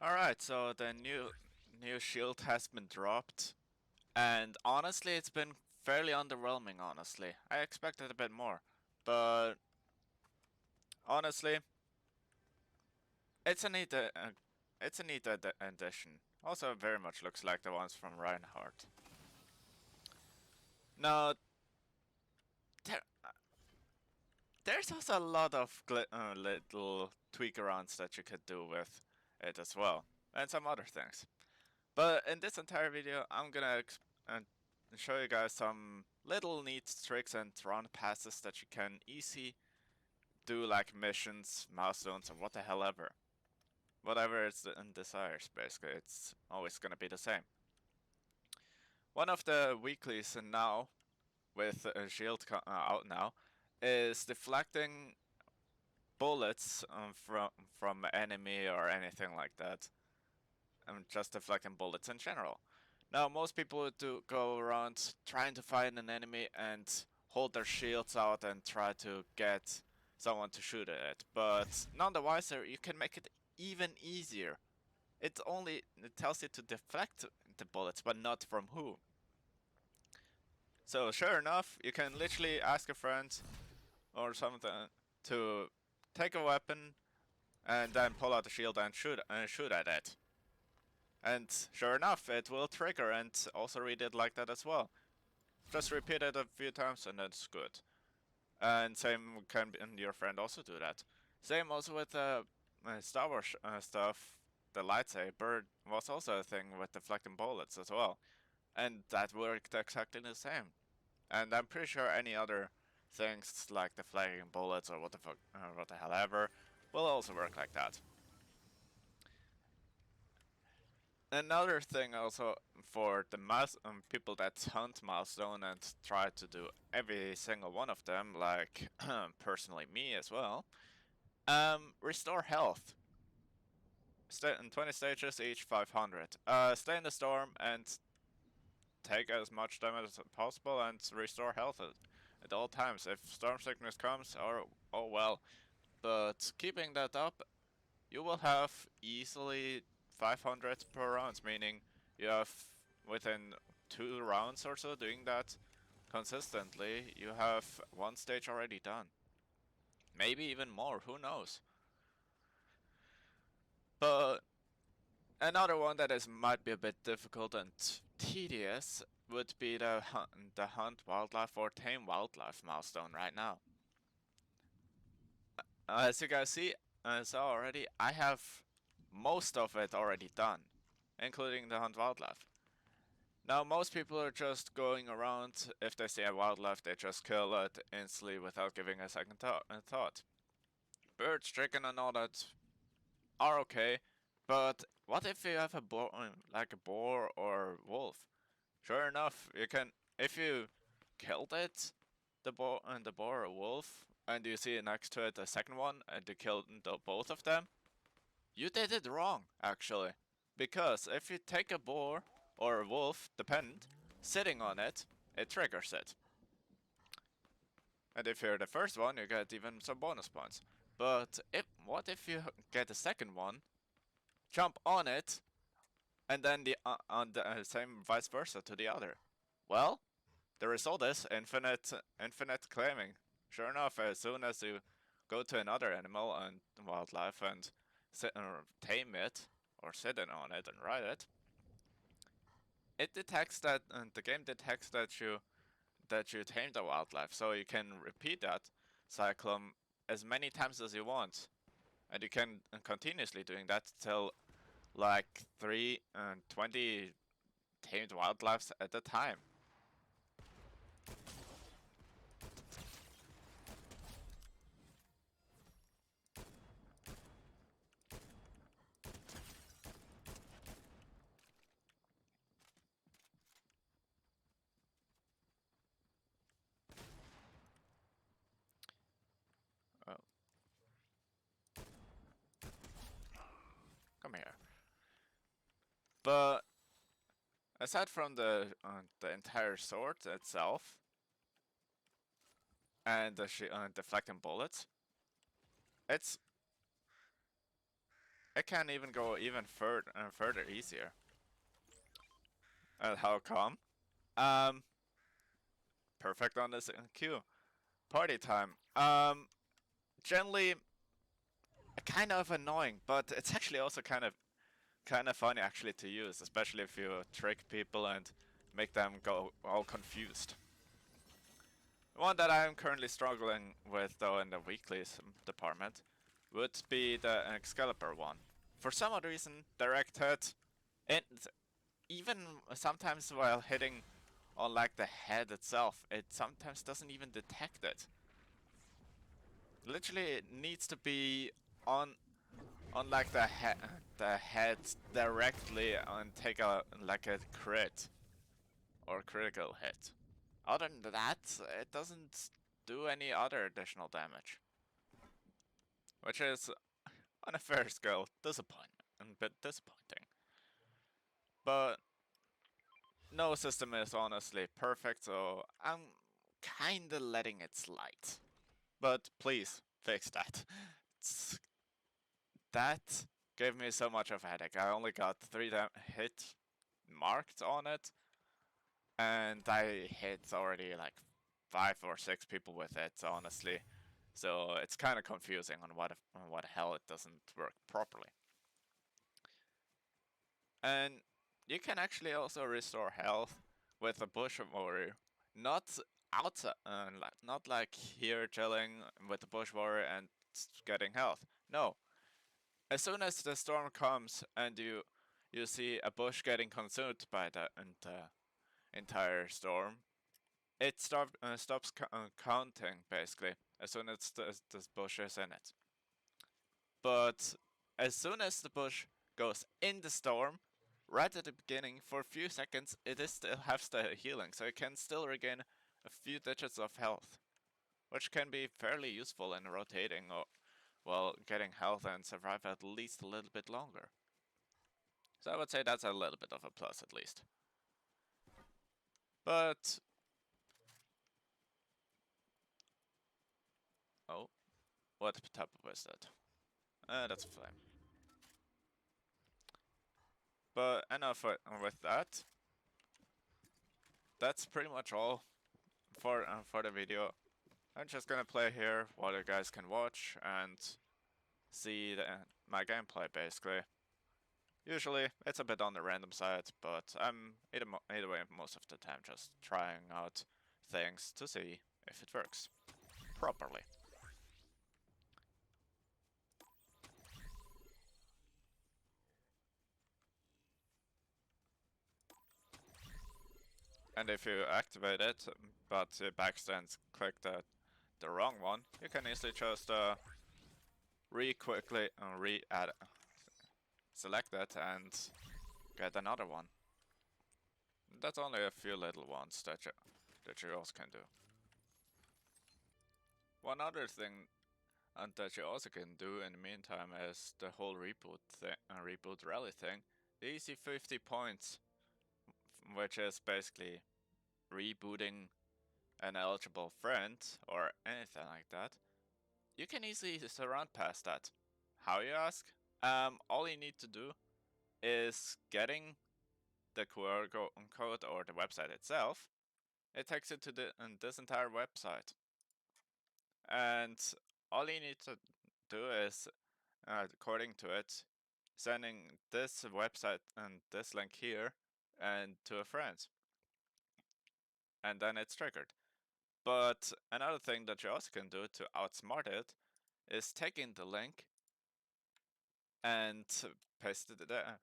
Alright, so the new shield has been dropped, and honestly, it's been fairly underwhelming. Honestly, I expected a bit more, but honestly, it's a neat addition. Also, very much looks like the ones from Reinhardt. Now, there, there's also a lot of little tweak arounds that you could do with it as well, and some other things. But in this entire video, I'm gonna show you guys some little neat tricks and run passes that you can easy do, like missions, milestones, or what the hell ever. Whatever it's in desires, basically, it's always gonna be the same. One of the weeklies now, with a shield out now, is deflecting bullets from enemy or anything like that. I'm just deflecting bullets in general. Now, most people would go around trying to find an enemy and hold their shields out and try to get someone to shoot at it. But none the wiser, you can make it even easier. It tells you to deflect the bullets, but not from who. So sure enough, you can literally ask a friend or something to take a weapon and then pull out the shield and shoot at it. And sure enough, it will trigger and also read it like that as well. Just repeat it a few times and it's good. And same can your friend also do that. Same also with Star Wars stuff. The lightsaber was also a thing with deflecting bullets as well. And that worked exactly the same. And I'm pretty sure any other things like deflecting bullets or what the hell ever will also work like that. Another thing also for the people that hunt milestone and try to do every single one of them, like personally me as well, restore health. Stay in 20 stages, each 500. Stay in the storm and take as much damage as possible and restore health at all times. If storm sickness comes, or oh well. But keeping that up, you will have easily 500 per round, meaning you have within 2 rounds or so doing that consistently, you have one stage already done. Maybe even more, who knows? But another one that might be a bit difficult and tedious would be the hunt wildlife or tame wildlife milestone right now. As you guys see, saw already, I have most of it already done, including the hunt wildlife. Now, most people are just going around, if they see a wildlife, they just kill it instantly without giving a second thought. Birds, chicken, and all that are okay, but what if you have a boar, like a boar or wolf? Sure enough, you can, if you killed it, the boar or wolf, and you see next to it a second one, and you killed both of them, you did it wrong, actually. Because if you take a boar or a wolf, dependent, sitting on it, it triggers it. And if you're the first one, you get even some bonus points. But what if you get a second one, jump on it, and then on the same vice versa to the other? Well, the result is infinite claiming. Sure enough, as soon as you go to another animal and wildlife and tame it, or sit on it and ride it, it detects that, and the game detects that you tamed the wildlife, so you can repeat that cycle as many times as you want, and you can continuously doing that till like 20 tamed wildlife at a time. Oh, come here. But aside from the entire sword itself and the deflecting bullets, it's it can even go even further easier. And how come? Um, perfect on this queue. Party time. Generally kind of annoying, but it's actually also kind of funny actually to use, especially if you trick people and make them go all confused. One that I'm currently struggling with though in the weeklies department would be the Excalibur one. For some odd reason, direct hit, and even sometimes while hitting on like the head itself, it sometimes doesn't even detect it. Literally, it needs to be on on like the head directly and take a like a crit or critical hit. Other than that, it doesn't do any other additional damage, which is on a fair scale disappointing, a bit disappointing. But no system is honestly perfect, so I'm kinda letting it slide. But please fix that. That gave me so much of a headache. I only got 3 hit marked on it, and I hit already like 5 or 6 people with it, honestly. So it's kind of confusing on what hell it doesn't work properly. And you can actually also restore health with a bush warrior, not outside, not like here chilling with the bush warrior and getting health. No, as soon as the storm comes and you see a bush getting consumed by the entire storm, it stops counting basically as soon as the bush is in it. But as soon as the bush goes in the storm, right at the beginning, for a few seconds, it is still has the healing, so it can still regain a few digits of health, which can be fairly useful in rotating or well getting health and survive at least a little bit longer. So I would say that's a little bit of a plus at least. But oh, what type of is that? That's a flame. But enough with that. That's pretty much all for the video. I'm just gonna play here while you guys can watch and see my gameplay basically. Usually it's a bit on the random side, but I'm either way most of the time just trying out things to see if it works properly. And if you activate it, but you backstands click the wrong one, you can easily just quickly re-add select it and get another one. That's only a few little ones that you also can do. One other thing that you also can do in the meantime is the whole reboot rally thing. The easy 50 points, which is basically rebooting an eligible friend or anything like that. You can easily surround past that. How, you ask? All you need to do is getting the QR code or the website itself. It takes you to this entire website, and all you need to do is, according to it, sending this website and this link here and to a friend, and then it's triggered. But another thing that you also can do to outsmart it is taking the link and paste it there,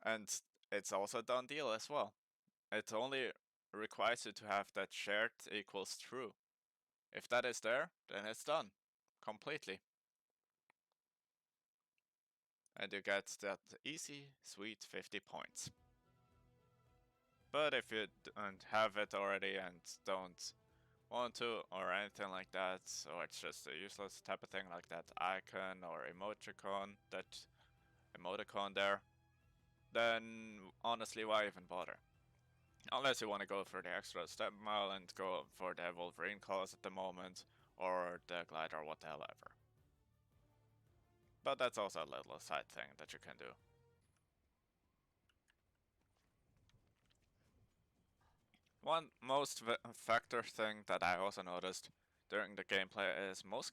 and it's also a done deal as well. It only requires you to have that shared equals true. If that is there, then it's done completely. And you get that easy, sweet 50 points. But if you don't have it already and don't want to or anything like that, or it's just a useless type of thing like that icon or emoticon there, then honestly, why even bother? Unless you want to go for the extra step mile and go for the Wolverine claws at the moment, or the glider or whatever. But that's also a little side thing that you can do. One most factor thing that I also noticed during the gameplay is most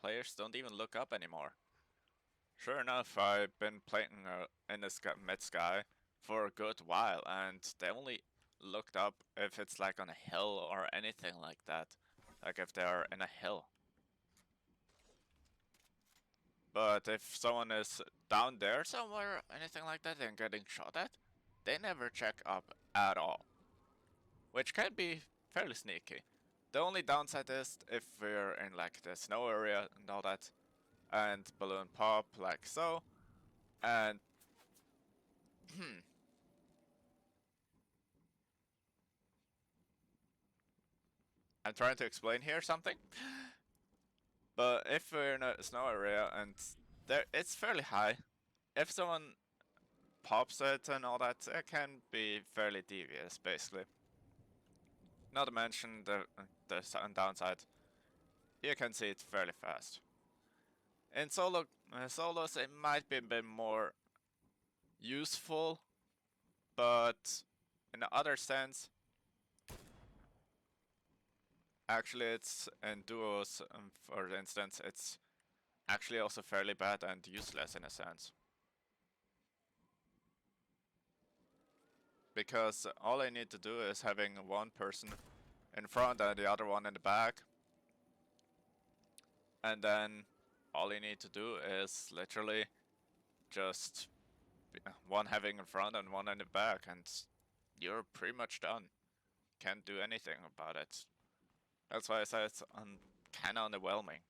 players don't even look up anymore. Sure enough, I've been playing in the mid sky for a good while, and they only looked up if it's like on a hill or anything like that. Like if they are in a hill. But if someone is down there somewhere, anything like that, and getting shot at, they never check up at all. Which can be fairly sneaky. The only downside is if we're in like the snow area and all that, and balloon pop like so, and I'm trying to explain here something. But if we're in a snow area and there it's fairly high, if someone pops it and all that, it can be fairly devious, basically. Not to mention the downside, you can see it fairly fast. In solos, it might be a bit more useful, but in the other sense, actually, it's in duos. For instance, it's actually also fairly bad and useless in a sense. Because all I need to do is having one person in front and the other one in the back, and then all you need to do is literally just one having in front and one in the back, and you're pretty much done. Can't do anything about it. That's why I say it's kind of underwhelming.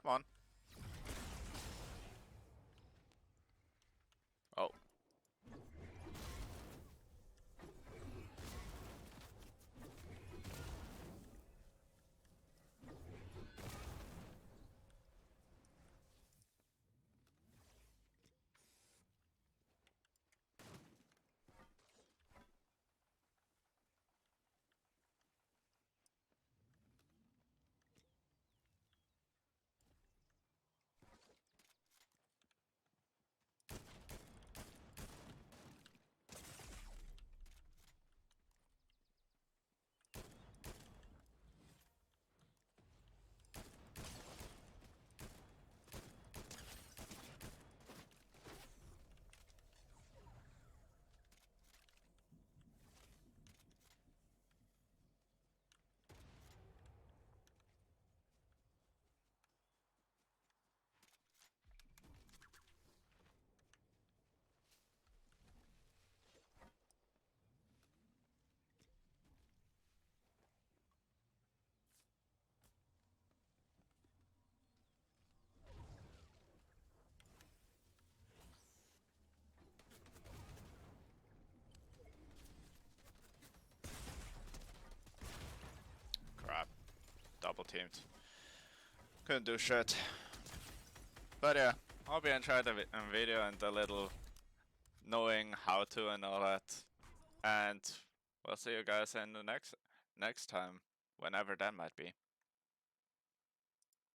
Come on. Oh, crap. Double teamed. Couldn't do shit. But yeah, hope you enjoyed the video and the little knowing how to and all that. And we'll see you guys in the next time, whenever that might be.